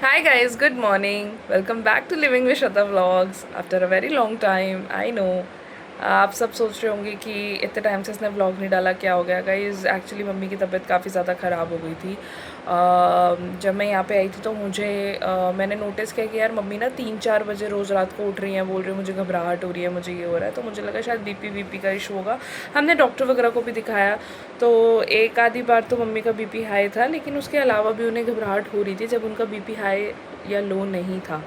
Hi guys, good morning. Welcome back to Living with Shraddha Vlogs. After a very long time, I know. आप सब सोच रहे होंगे कि इतने टाइम से इसने व्लॉग नहीं डाला, क्या हो गया गाइस। एक्चुअली मम्मी की तबीयत काफ़ी ज़्यादा ख़राब हो गई थी। जब मैं यहाँ पे आई थी तो मैंने नोटिस किया कि यार मम्मी ना 3-4 बजे रोज़ रात को उठ रही हैं, बोल रही हैं मुझे घबराहट हो रही है, मुझे ये हो रहा है। तो मुझे लगा शायद बीपी का इशू होगा। हमने डॉक्टर वगैरह को भी दिखाया, तो एक आधी बार तो मम्मी का बीपी हाई था, लेकिन उसके अलावा भी उन्हें घबराहट हो रही थी जब उनका बीपी हाई या लो नहीं था।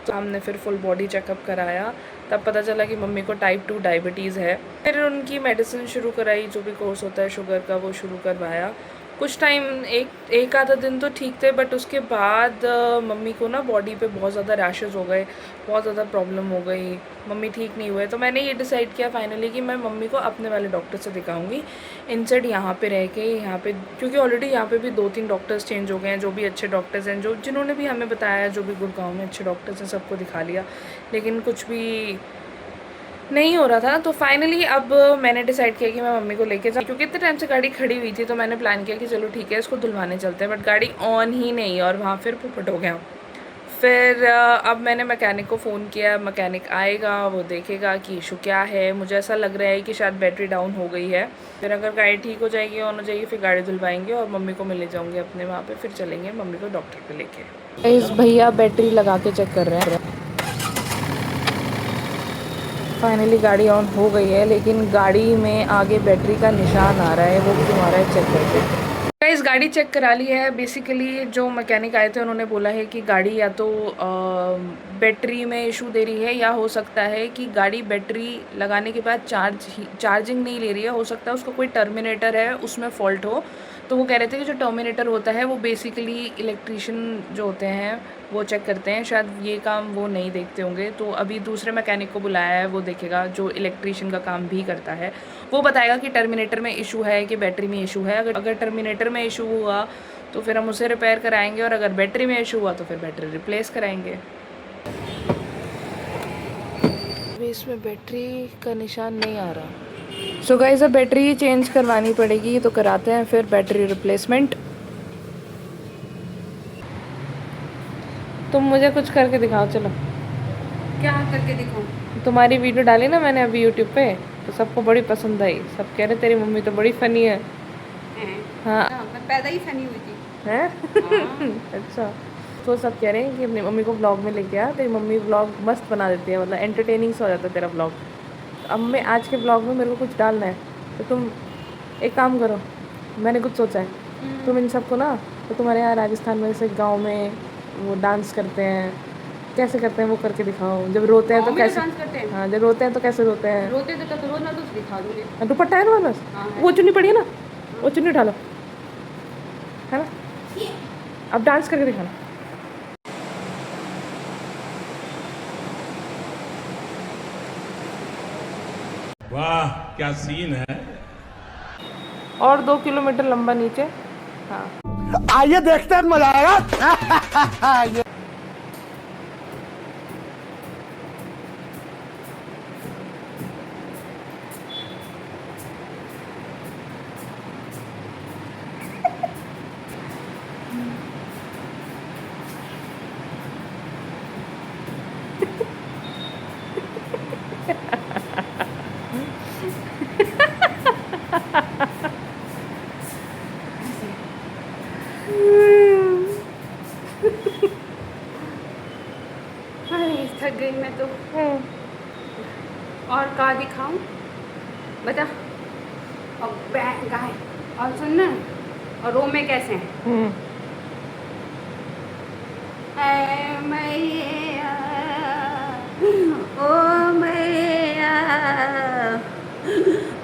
तो हमने फिर फुल बॉडी चेकअप कराया, तब पता चला कि मम्मी को टाइप 2 डायबिटीज़ है। फिर उनकी मेडिसिन शुरू कराई, जो भी कोर्स होता है शुगर का वो शुरू करवाया। कुछ टाइम एक आधा दिन तो ठीक थे, बट उसके बाद मम्मी को ना बॉडी पे बहुत ज़्यादा रैशेज़ हो गए, बहुत ज़्यादा प्रॉब्लम हो गई, मम्मी ठीक नहीं हुए। तो मैंने ये डिसाइड किया फाइनली कि मैं मम्मी को अपने वाले डॉक्टर से दिखाऊंगी इंस्टेड यहाँ पे रह के, यहाँ पे, क्योंकि ऑलरेडी यहाँ पे भी 2-3 डॉक्टर्स चेंज हो गए हैं, जो भी अच्छे डॉक्टर्स हैं, जिन्होंने भी हमें बताया, जो भी गुड़गांव में अच्छे डॉक्टर्स हैं सबको दिखा लिया, लेकिन कुछ भी नहीं हो रहा था। तो फाइनली अब मैंने डिसाइड किया कि मैं मम्मी को लेके जाऊँ, क्योंकि इतने टाइम से गाड़ी खड़ी हुई थी। तो मैंने प्लान किया कि चलो ठीक है, इसको धुलवाने चलते हैं, बट गाड़ी ऑन ही नहीं, और वहाँ फिर पुपट हो गया। फिर अब मैंने मैकेनिक को फ़ोन किया, मैकेनिक आएगा, वो देखेगा कि इशू क्या है। मुझे ऐसा लग रहा है कि शायद बैटरी डाउन हो गई है। फिर अगर गाड़ी ठीक हो जाएगी, ऑन हो जाएगी, फिर गाड़ी धुलवाएंगे और मम्मी को मिले जाऊँगी अपने वहाँ पे, फिर चलेंगे मम्मी को डॉक्टर पे लेके। इस भैया बैटरी लगा के चेक कर रहे हैं। फाइनली गाड़ी ऑन हो गई है, लेकिन गाड़ी में आगे बैटरी का निशान आ रहा है, वो क्यों आ रहा है चेक करके। गाइस गाड़ी चेक करा ली है। बेसिकली जो मैकेनिक आए थे उन्होंने बोला है कि गाड़ी या तो बैटरी में इशू दे रही है, या हो सकता है कि गाड़ी बैटरी लगाने के बाद चार्जिंग नहीं ले रही है, हो सकता है उसका कोई टर्मिनेटर है उसमें फ़ॉल्ट हो। तो वो कह रहे थे कि जो टर्मिनेटर होता है वो बेसिकली इलेक्ट्रीशियन जो होते हैं वो चेक करते हैं, शायद ये काम वो नहीं देखते होंगे। तो अभी दूसरे मैकेनिक को बुलाया है, वो देखेगा, जो इलेक्ट्रीशियन का काम भी करता है। वो बताएगा कि टर्मिनेटर में इशू है कि बैटरी में इशू है। अगर टर्मिनेटर में इशू हुआ तो फिर हम उसे रिपेयर कराएंगे, और अगर बैटरी में इशू हुआ तो फिर बैटरी रिप्लेस कराएंगे। अभी इसमें बैटरी का निशान नहीं आ रहा। सो गाइस अब बैटरी चेंज करवानी पड़ेगी, तो कराते हैं फिर बैटरी रिप्लेसमेंट। तुम मुझे कुछ करके दिखाओ, चलो। क्या करके दिखाऊं? तुम्हारी वीडियो डाली ना मैंने अभी यूट्यूब पे, तो सबको बड़ी पसंद आई। सब कह रहे तेरी मम्मी तो बड़ी फनी है। हाँ। मैं पैदा ही फनी हुई थी। हैं? हाँ। अच्छा। तो सब कह रहे हैं कि अपनी मम्मी को व्लॉग में लेके आ, तेरी मम्मी व्लॉग मस्त बना देती है, मतलब एंटरटेनिंग सा हो जाता है तेरा व्लॉग। अब मैं आज के व्लॉग में मेरे को कुछ डालना है, तो तुम एक काम करो, मैंने कुछ सोचा है। तुम इन सबको ना, तो तुम्हारे यहाँ राजस्थान में से गांव में वो डांस करते हैं, कैसे करते हैं वो करके दिखाओ। जब रोते हैं तो कैसे डांस करते हैं? हाँ, जब रोते हैं तो कैसे रोते हैं। रोते तो रोज ना, तो दिखा दूंगी। दुपट्टा है ना बस, हाँ, है। वो चुन्नी पड़ी है ना, वो चुन्नी उठा लो, है ना। अब डांस करके दिखाना। वाह क्या सीन है। और 2 किलोमीटर लंबा नीचे। हाँ, आइए देखते हैं, मजा आएगा। अरे, थक गई मैं तो। और कहाँ दिखाऊं, बता। और गाय, और सुन ना, और रो में कैसे हैं? ऐ मैया, ओ मैया,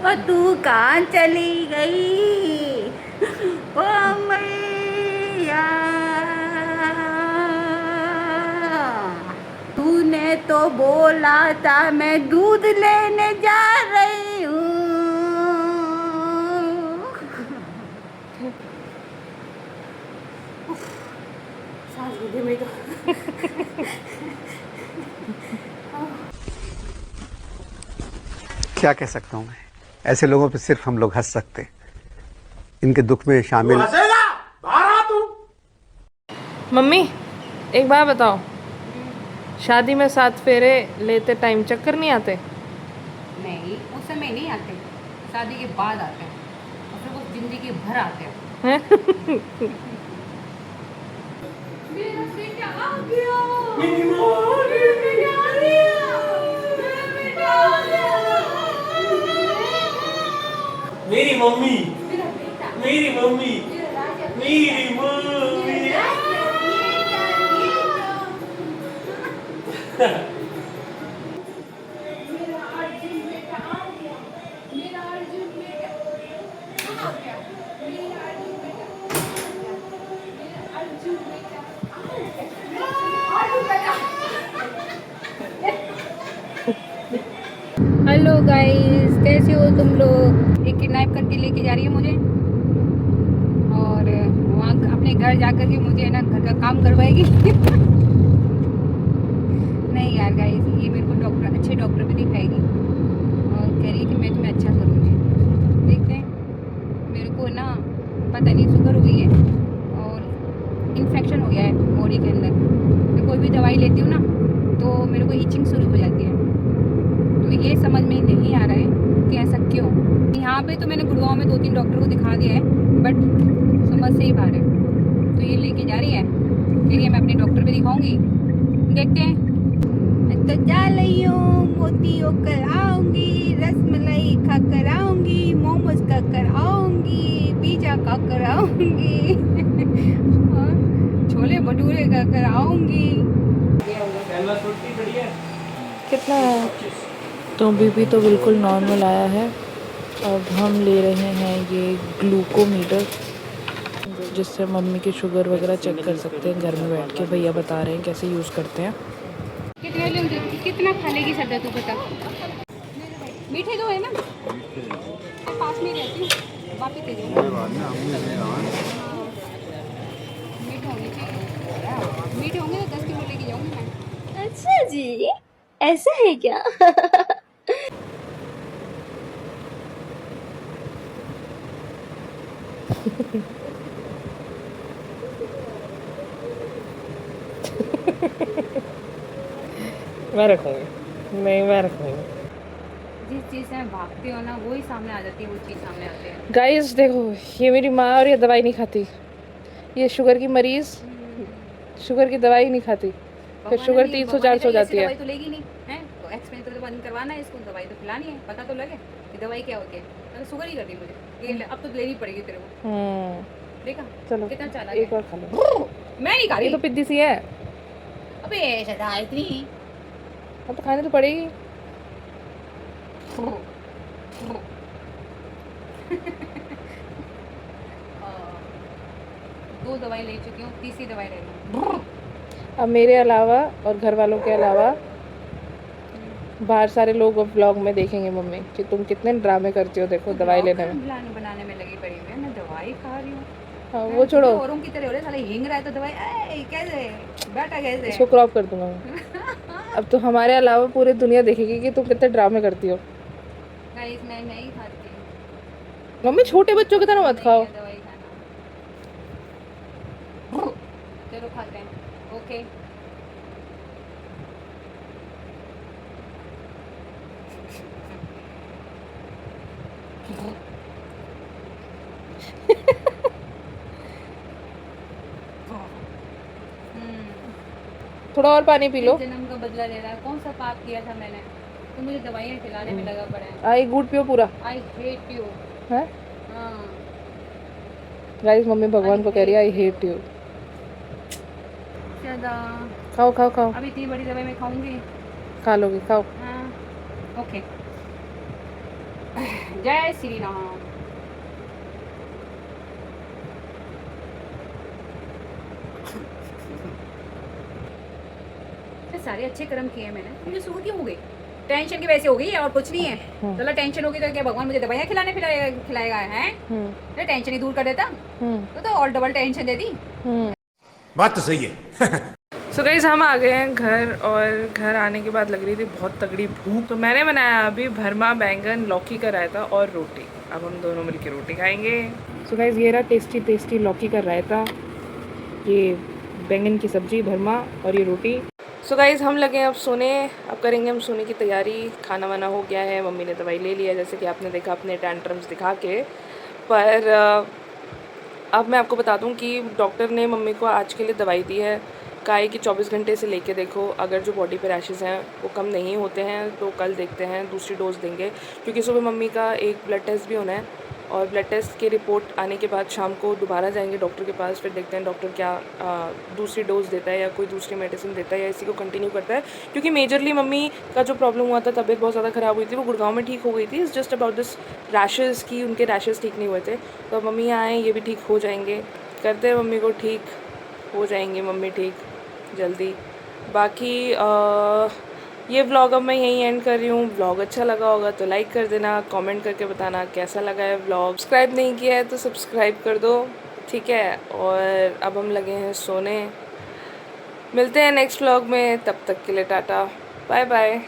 और तू कहाँ चली गई? ओ मैया, तूने तो बोला था मैं दूध लेने जा रही हूँ। सांस घुटी मेरी तो। क्या कह सकता हूँ मैं, ऐसे लोगों पे सिर्फ हम लोग हंस सकते हैं, इनके दुख में शामिल। मम्मी एक बात बताओ, शादी में 7 फेरे लेते टाइम चक्कर नहीं आते? नहीं, उस समय नहीं आते, शादी के बाद आते हैं और फिर वो जिंदगी भर आते हैं। हैं? मेरा बेटा आ गया। मेरी मम्मी मेरा बेटा, मेरी मम्मी मेरा राजा, मेरी मम्मी मेरा अर्जुन बेटा आ गया। मेरा अर्जुन बेटा आ गया। मेरा अर्जुन बेटा आ गया। मेरा अर्जुन बेटा आ गया। अर्जुन बेटा। हेलो गाइस, कैसे हो तुम लोग? एक किडनैप करके लेके जा रही है मुझे और वहाँ अपने घर जाकर के मुझे है ना घर का काम करवाएगी। नहीं यार गाइस, ये मेरे को डॉक्टर, अच्छे डॉक्टर भी दिखाएगी और कह रही है कि मैं तुम्हें अच्छा करूँगी। देखते हैं, मेरे को ना पता नहीं शुगर हो गई है और इन्फेक्शन हो गया है बॉडी के अंदर। मैं कोई भी दवाई लेती हूँ ना तो मेरे को ईचिंग शुरू हो जाती है। तो ये समझ में नहीं आ रहा है कि ऐसा क्यों। यहाँ पे तो मैंने गुड़गांव में 2-3 डॉक्टर को दिखा दिया है बट समझ से ही बाहर है। तो ये लेके जा रही है, फिर ये मैं अपने डॉक्टर पे दिखाऊंगी। देखते हैं। मैं तो जा रही हूँ, मोती होकर आऊंगी, रसमलाई खाकर आऊंगी, मोमोज खाकर आऊंगी, पिज्जा खाकर आऊंगी, और छोले भटूरे खाकर आऊंगी। कितना है? तो बीपी तो बिल्कुल नॉर्मल आया है। अब हम ले रहे हैं ये ग्लूकोमीटर, जिससे मम्मी की शुगर वगैरह चेक कर सकते हैं घर में बैठ के। भैया बता रहे हैं कैसे यूज़ करते हैं। कितने लोगे, कितना खा लेगी सदा तू बता? मीठे दो है ना, पास में ही रहती हूँ, वापिस दे दो। मीठे होने चाहिए, मीठे होंगे तो 10 किलो लेके जाऊंगी मैं। अच्छा जी, ऐसा है क्या? मैं रखूँगी, नहीं मैं रखूँगी। जिस चीज़ से मैं भागती हो ना वही सामने आ जाती है, वो चीज़ सामने आती है। गाइस देखो, ये मेरी माँ और ये दवाई नहीं खाती। ये शुगर की मरीज़ शुगर की दवाई नहीं खाती, फिर शुगर 300-400 जाती है। दवाई तो लेगी नहीं है, तो एक्सपेरिमेंट तो बंद करवाना है इसको, दवाई तो खिलानी है, पता तो लगे कि दवाई क्या होती है। तो शुगर ही कर दी मुझे, ये अब तो लेनी पड़ेगी तेरे को। देखा चलो कितना चालाक एक है। और खा लो। मैं नहीं खा ये रही। तो पिद्दी सी है, अबे शदा इतनी। अब तो खाने तो पड़ेगी। दो दवाई ले चुकी हूँ, तीसरी दवाई ले रही हूँ। अब मेरे अलावा और घर वालों के अलावा बाहर सारे लोग व्लॉग में देखेंगे मम्मी कि तुम कितने ड्रामे करती हो। देखो दवाई लेने में, बनाने में लगी पड़ी हुई है, मैं दवाई खा रही हूँ। हाँ वो छोड़ो, औरों की तरह हो रहे साले, हिंग रहा है तो दवाई कैसे बेटा कैसे। इसको क्रॉप कर दूंगा मैं। अब तो हमारे अलावा पूरी दुनिया देखेगी कि तुम कितने ड्रामे करती हो। गाइस मैं नहीं खाती मम्मी, छोटे बच्चों की तरह मत खाओ। दवाई खाना। चलो खाते हैं, ओके। थोड़ा और पानी पी लो। जन्म का बदला ले रहा है, कौन सा पाप किया था मैंने तो मुझे दवाइयाँ खिलाने में लगा पड़ा है। आई गुड पियो पूरा आई हेट यू। है हाँ गाइस, मम्मी भगवान को कह रही है आई हेट यू। ज्यादा खाओ खाओ खाओ, अभी इतनी बड़ी दवाई मैं खाऊंगी। खा लोगी, खाओ। हाँ ओके। जय श्री राम। सारे अच्छे कर्म किए मैंने, मुझे शुगर क्यों हो गई? टेंशन की वजह से हो गई है और कुछ नहीं है। चलो टेंशन होगी तो क्या भगवान मुझे दवाइयाँ खिलाने खिलाएगा है? टेंशन ही दूर कर देता तो और डबल टेंशन दे दी। बात तो सही है। सो गाइस, हम आ गए हैं घर, और घर आने के बाद लग रही थी बहुत तगड़ी भूख। तो मैंने बनाया अभी भरमा, बैंगन, लौकी का रायता और रोटी। अब हम दोनों मिलकर रोटी खाएंगे। सो गाइस, ये रहा टेस्टी टेस्टी लौकी का रायता, ये बैंगन की सब्ज़ी भरमा और ये रोटी। सो गाइज़ हम लगे हैं अब सोने। अब करेंगे हम सोने की तैयारी। खाना वाना हो गया है, मम्मी ने दवाई ले लिया जैसे कि आपने देखा अपने टैंट्रम्स दिखा के। पर अब मैं आपको बता दूं कि डॉक्टर ने मम्मी को आज के लिए दवाई दी है। कहा है कि 24 घंटे से लेके देखो, अगर जो बॉडी पे रैशेज़ हैं वो कम नहीं होते हैं तो कल देखते हैं, दूसरी डोज़ देंगे। क्योंकि सुबह मम्मी का एक ब्लड टेस्ट भी होना है और ब्लड टेस्ट की रिपोर्ट आने के बाद शाम को दोबारा जाएंगे डॉक्टर के पास। फिर देखते हैं डॉक्टर क्या दूसरी डोज़ देता है या कोई दूसरी मेडिसिन देता है या इसी को कंटिन्यू करता है। क्योंकि मेजरली मम्मी का जो प्रॉब्लम हुआ था, तबीयत बहुत ज़्यादा ख़राब हुई थी, वो गुड़गांव में ठीक हो गई थी। It's just about this rashes की उनके रैशेज़ ठीक नहीं हुए थे। तो अब मम्मी आए, ये भी ठीक हो जाएंगे। करते हैं मम्मी को ठीक, हो जाएंगी मम्मी ठीक जल्दी। बाकी ये व्लॉग अब मैं यहीं एंड कर रही हूँ। व्लॉग अच्छा लगा होगा तो लाइक कर देना, कमेंट करके बताना कैसा लगा है व्लॉग। सब्सक्राइब नहीं किया है तो सब्सक्राइब कर दो, ठीक है। और अब हम लगे हैं सोने। मिलते हैं नेक्स्ट व्लॉग में, तब तक के लिए टाटा बाय बाय।